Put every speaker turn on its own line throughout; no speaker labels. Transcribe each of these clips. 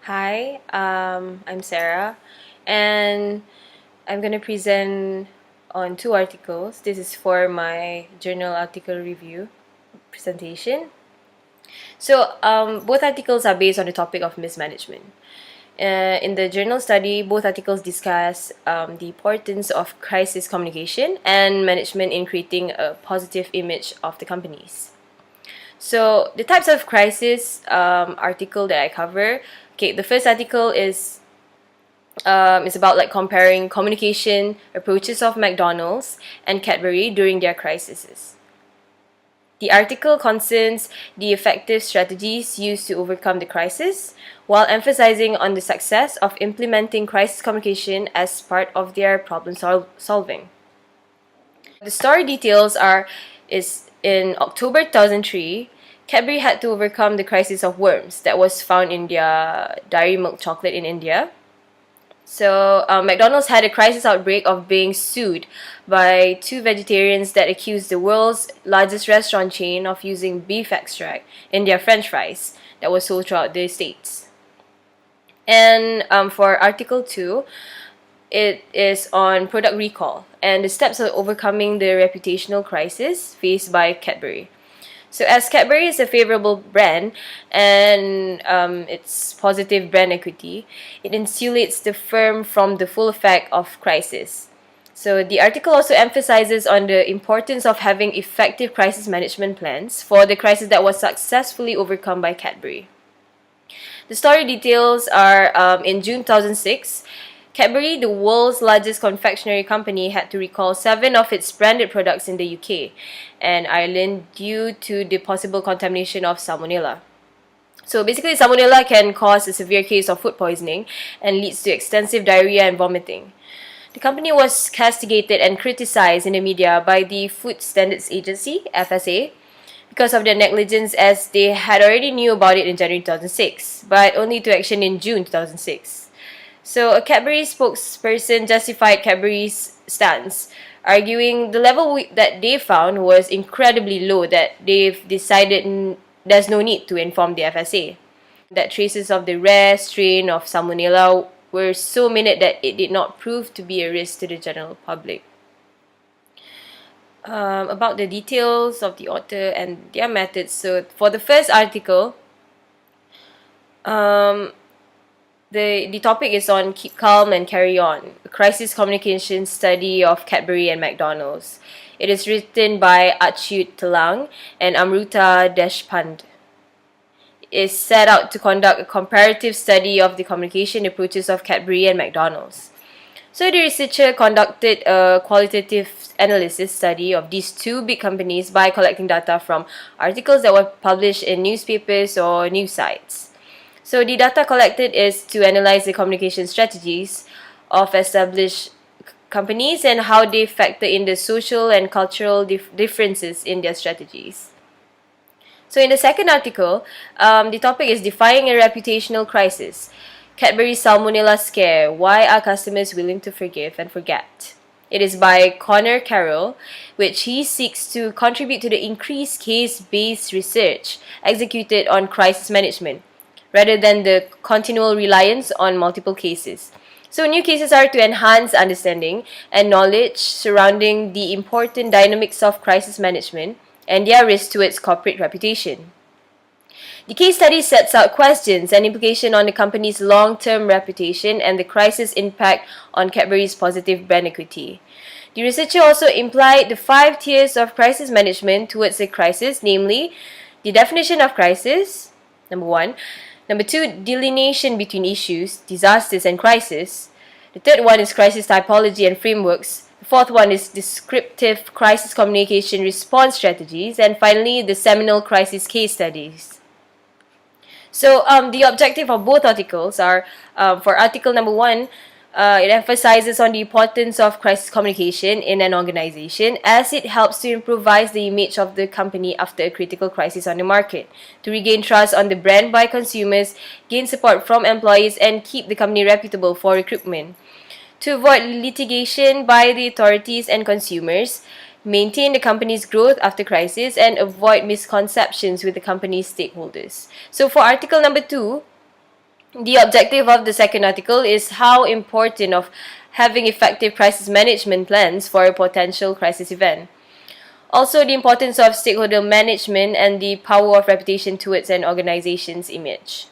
Hi, I'm Sarah, and I'm gonna present on two articles. This is for my journal article review presentation. Both articles are based on the topic of mismanagement. In the journal study, both articles discuss the importance of crisis communication and management in creating a positive image of the companies. So the types of crisis article that I cover. Okay, the first article is about like comparing communication approaches of McDonald's and Cadbury during their crises. The article concerns the effective strategies used to overcome the crisis, while emphasizing on the success of implementing crisis communication as part of their problem solving. The story details is in October 2003, Cadbury had to overcome the crisis of worms that was found in their dairy milk chocolate in India. So, McDonald's had a crisis outbreak of being sued by two vegetarians that accused the world's largest restaurant chain of using beef extract in their French fries that was sold throughout the States. And for Article 2, it is on product recall and the steps of overcoming the reputational crisis faced by Cadbury. So as Cadbury is a favorable brand and its positive brand equity, it insulates the firm from the full effect of crisis. So the article also emphasizes on the importance of having effective crisis management plans for the crisis that was successfully overcome by Cadbury. The story details are in June 2006, Cadbury, the world's largest confectionery company, had to recall 7 of its branded products in the UK and Ireland due to the possible contamination of Salmonella. So basically, Salmonella can cause a severe case of food poisoning and leads to extensive diarrhea and vomiting. The company was castigated and criticized in the media by the Food Standards Agency, FSA, because of their negligence as they had already knew about it in January 2006, but only to action in June 2006. So a Cadbury spokesperson justified Cadbury's stance, arguing the level that they found was incredibly low that they've decided there's no need to inform the FSA. That traces of the rare strain of Salmonella were so minute that it did not prove to be a risk to the general public. About the details of the author and their methods. So for the first article, the topic is on Keep Calm and Carry On, a crisis communication study of Cadbury and McDonald's. It is written by Achyut Telang and Amruta Deshpande. It is set out to conduct a comparative study of the communication approaches of Cadbury and McDonald's. So the researcher conducted a qualitative analysis study of these two big companies by collecting data from articles that were published in newspapers or news sites. So the data collected is to analyze the communication strategies of established companies and how they factor in the social and cultural differences in their strategies. So in the second article, the topic is Defying a Reputational Crisis. Cadbury's Salmonella Scare, Why Are Customers Willing to Forgive and Forget? It is by Conor Carroll, which he seeks to contribute to the increased case-based research executed on crisis management, rather than the continual reliance on multiple cases. So new cases are to enhance understanding and knowledge surrounding the important dynamics of crisis management and their risk to its corporate reputation. The case study sets out questions and implications on the company's long-term reputation and the crisis impact on Cadbury's positive brand equity. The researcher also implied the 5 tiers of crisis management towards a crisis, namely the definition of crisis, number 1. Number 2, delineation between issues, disasters, and crisis. The third one is crisis typology and frameworks. The fourth one is descriptive crisis communication response strategies. And finally, the seminal crisis case studies. So the objective of both articles are, for article number 1, it emphasizes on the importance of crisis communication in an organization as it helps to improvise the image of the company after a critical crisis on the market, to regain trust on the brand by consumers, gain support from employees, and keep the company reputable for recruitment, to avoid litigation by the authorities and consumers, maintain the company's growth after crisis, and avoid misconceptions with the company's stakeholders. So for article number 2, The objective of the second article is how important of having effective crisis management plans for a potential crisis event. Also, the importance of stakeholder management and the power of reputation towards an organization's image.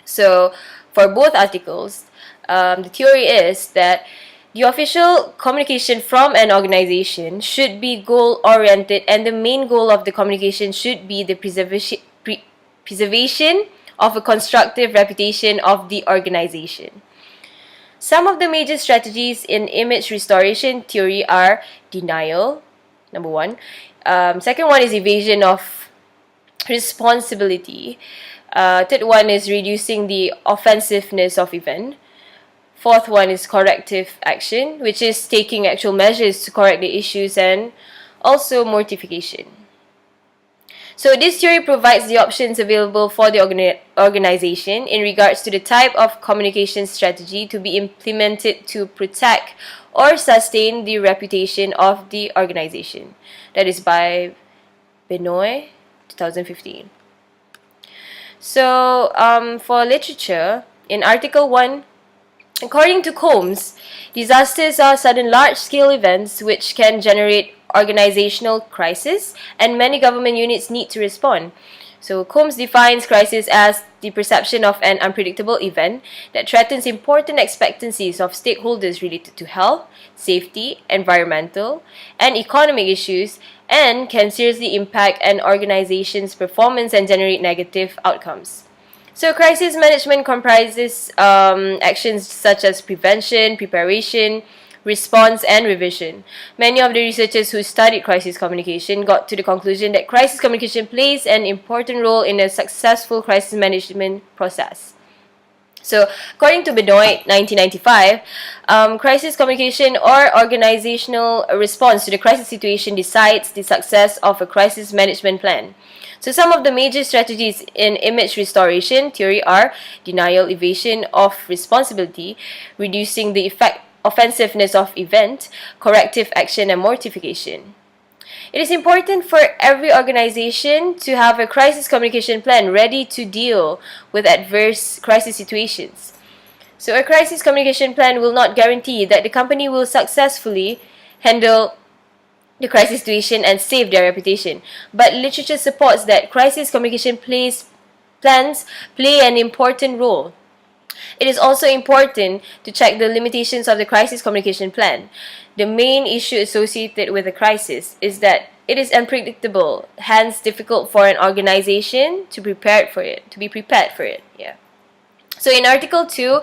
So, for both articles, the theory is that the official communication from an organization should be goal-oriented, and the main goal of the communication should be the preservation of a constructive reputation of the organization. Some of the major strategies in image restoration theory are denial, number one. Second one is evasion of responsibility. Third one is reducing the offensiveness of event. Fourth one is corrective action, which is taking actual measures to correct the issues, and also mortification. So this theory provides the options available for the organization in regards to the type of communication strategy to be implemented to protect or sustain the reputation of the organization. That is by Benoit, 2015. So for literature, in Article 1, according to Combs, disasters are sudden large-scale events which can generate organizational crisis, and many government units need to respond. So Combs defines crisis as the perception of an unpredictable event that threatens important expectancies of stakeholders related to health, safety, environmental, and economic issues, and can seriously impact an organization's performance and generate negative outcomes. So crisis management comprises actions such as prevention, preparation, response, and revision. Many of the researchers who studied crisis communication got to the conclusion that crisis communication plays an important role in a successful crisis management process. So, according to Benoit, 1995, crisis communication or organizational response to the crisis situation decides the success of a crisis management plan. So some of the major strategies in image restoration theory are denial, evasion of responsibility, reducing the offensiveness of event, corrective action, and mortification. It is important for every organization to have a crisis communication plan ready to deal with adverse crisis situations. So a crisis communication plan will not guarantee that the company will successfully handle the crisis situation and save their reputation. But literature supports that crisis communication plans play an important role. It is also important to check the limitations of the crisis communication plan. The main issue associated with a crisis is that it is unpredictable, hence difficult for an organization to be prepared for it. Yeah. So in Article 2,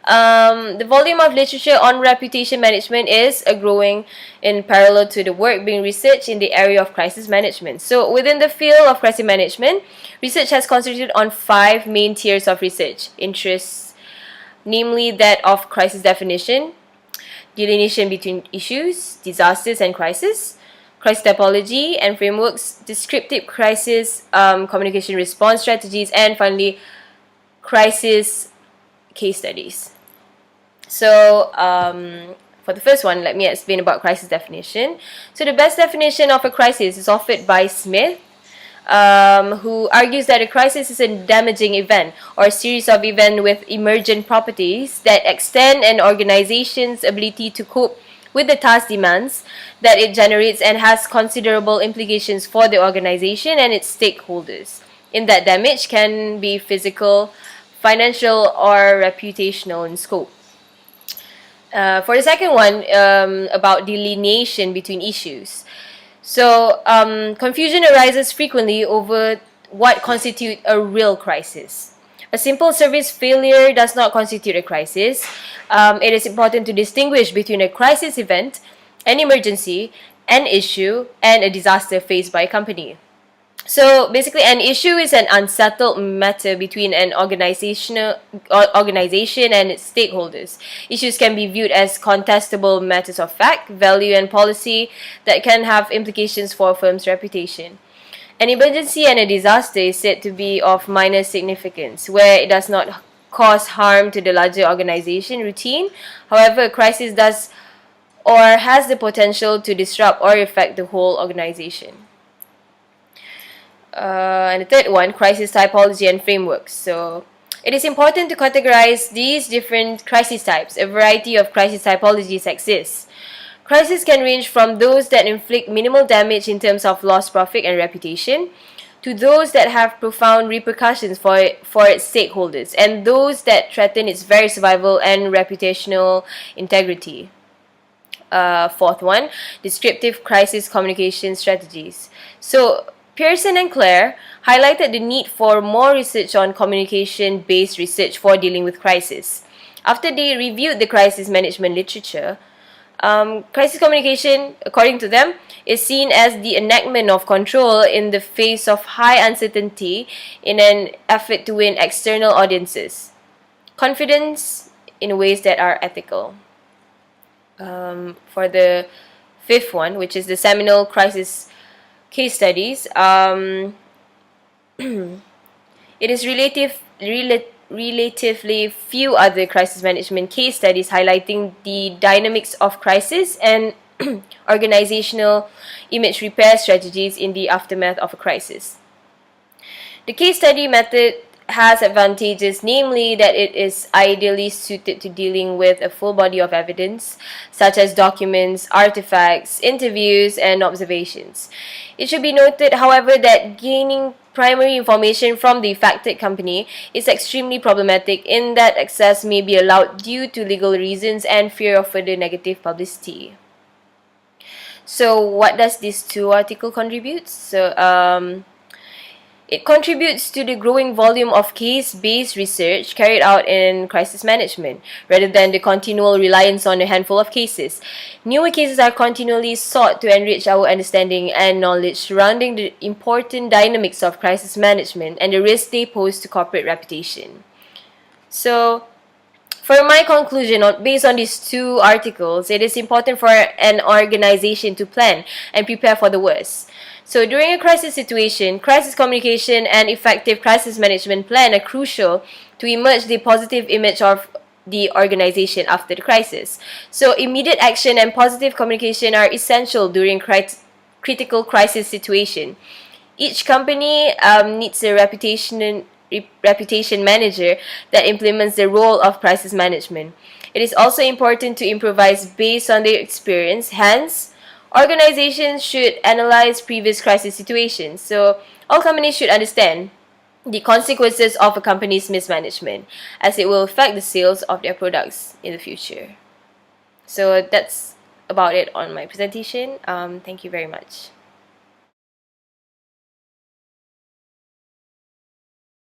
the volume of literature on reputation management is growing in parallel to the work being researched in the area of crisis management. So within the field of crisis management, research has concentrated on 5 main tiers of research interests, namely that of crisis definition, delineation between issues, disasters and crisis typology and frameworks, descriptive crisis communication response strategies, and finally crisis case studies. So for the first one, let me explain about crisis definition. So the best definition of a crisis is offered by Smith, who argues that a crisis is a damaging event or a series of events with emergent properties that extend an organization's ability to cope with the task demands that it generates and has considerable implications for the organization and its stakeholders. In that damage can be physical, financial, or reputational in scope. For the second one, about delineation between issues. So, confusion arises frequently over what constitutes a real crisis. A simple service failure does not constitute a crisis. It is important to distinguish between a crisis event, an emergency, an issue, and a disaster faced by a company. So basically, an issue is an unsettled matter between an organization and its stakeholders. Issues can be viewed as contestable matters of fact, value, and policy that can have implications for a firm's reputation. An emergency and a disaster is said to be of minor significance, where it does not cause harm to the larger organization routine. However, a crisis does or has the potential to disrupt or affect the whole organization. And the third one, crisis typology and frameworks. So, It is important to categorize these different crisis types. A variety of crisis typologies exists. Crises can range from those that inflict minimal damage in terms of lost profit and reputation, to those that have profound repercussions for its stakeholders, and those that threaten its very survival and reputational integrity. Fourth one, descriptive crisis communication strategies. So, Pearson and Clare highlighted the need for more research on communication-based research for dealing with crisis. After they reviewed the crisis management literature, crisis communication, according to them, is seen as the enactment of control in the face of high uncertainty in an effort to win external audiences. Confidence in ways that are ethical. For the fifth one, which is the seminal crisis case studies, it is relatively few other crisis management case studies highlighting the dynamics of crisis and organizational image repair strategies in the aftermath of a crisis. The case study method has advantages, namely that it is ideally suited to dealing with a full body of evidence, such as documents, artifacts, interviews, and observations. It should be noted, however, that gaining primary information from the affected company is extremely problematic in that access may be allowed due to legal reasons and fear of further negative publicity. So, what does this two article contribute? It contributes to the growing volume of case-based research carried out in crisis management, rather than the continual reliance on a handful of cases. Newer cases are continually sought to enrich our understanding and knowledge surrounding the important dynamics of crisis management and the risks they pose to corporate reputation. So, for my conclusion, based on these two articles, it is important for an organization to plan and prepare for the worst. So during a crisis situation, crisis communication and effective crisis management plan are crucial to emerge the positive image of the organization after the crisis. So immediate action and positive communication are essential during critical crisis situation. Each company needs a reputation manager that implements the role of crisis management. It is also important to improvise based on their experience. Hence, organizations should analyze previous crisis situations. So, all companies should understand the consequences of a company's mismanagement, as it will affect the sales of their products in the future. So, that's about it on my presentation. Thank you very much.